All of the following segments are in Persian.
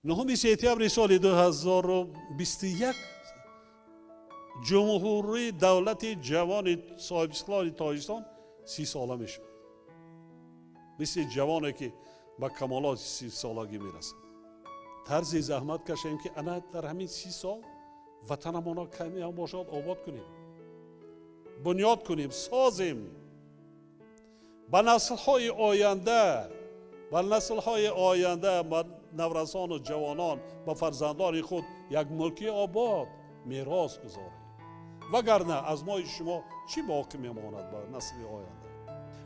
9 سپتامبر سال 2021 جمهوری دولت جوان صاحب استقلال تاجیکستان 30 ساله میشه. مثل جوانی که به کمالات 30 سالگی میرسه. طرز زحمت کشیم که انا در همین 30 سال وطنمون کمی هم باشد آباد کنیم، بنیاد کنیم، سازیم. به نسل‌های آینده، به نورسان و جوانان، به فرزندان خود یک ملکی آباد میراث گذاریم. وگرنه از ما شما چی باقی میماند به نسل آینده؟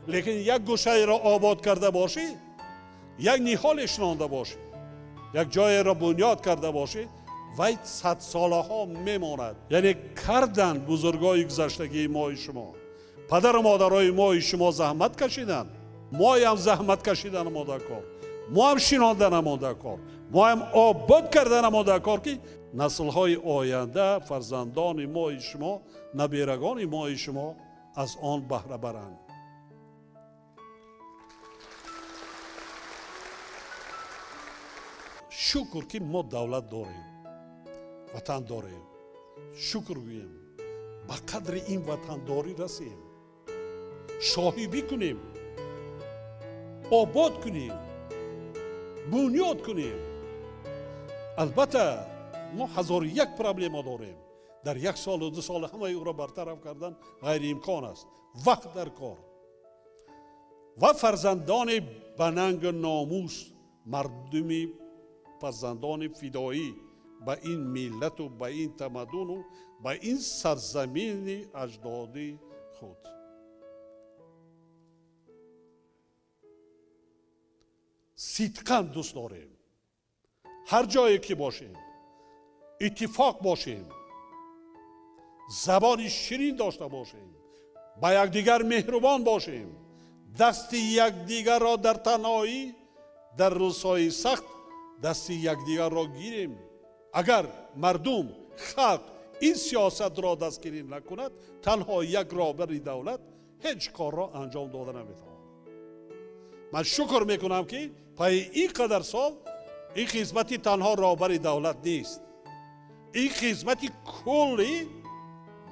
لیکن یک گوشه را آباد کرده باشی، یک نهالش رانده باشی، یک جای را بنیاد کرده باشی، وای 100 ساله ها میماند. یعنی کردن بزرگای گذشتگی ما شما، پدر و مادرای ما شما زحمت کشیدن، ما هم زحمت کشیدن ما در کار، ما هم شناندن ما در کار، ما هم آباد کردن ما در کار که نسل های آینده، فرزندان ما شما، نبیرگان ما شما از آن بهره برند. شکر که ما دولت داریم، وطن داریم. شکر گوییم، به قدر این وطن داری رسیم، شاهیبی کنیم، آباد کنیم، بنیاد کنیم. البته ما 1001 پرابلم داریم. در 1 سال و 2 سال همه او را برطرف کردن غیر امکان است. وقت در کار و فرزندان بننگ ناموس، مردمی فرزندان فدایی به این ملت و به این تمدن و به این سرزمین اجدادی خود. صدقاً دوست داریم هر جایی که باشیم اتفاق باشیم، زبان شیرین داشته باشیم، با یکدیگر مهربان باشیم، دست یکدیگر را در تنهایی در روزهای سخت دست یکدیگر را گیریم. اگر مردم، خلق این سیاست را دستگیری نکند، تنها یک رهبر دولت هیچ کار را انجام داده نمیتواند. من شکر میکنم که پای این قدر سال این خدمتی تنها رهبر دولت نیست، این خدمتی کلی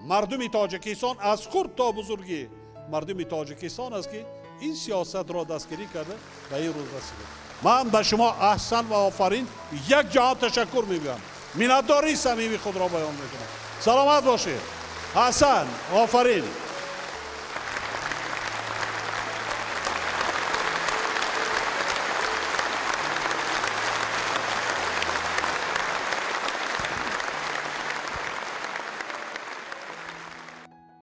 مردم تاجیکستان از خرد تا بزرگی مردم تاجیکستان است که این سیاست را دستگیری کرده به این روز رسیده. من به شما احسن و آفرین یک جهان تشکر میگم، منتداری صمیمی خود را بیان میکنم. سلامت باشید. احسن، آفرین.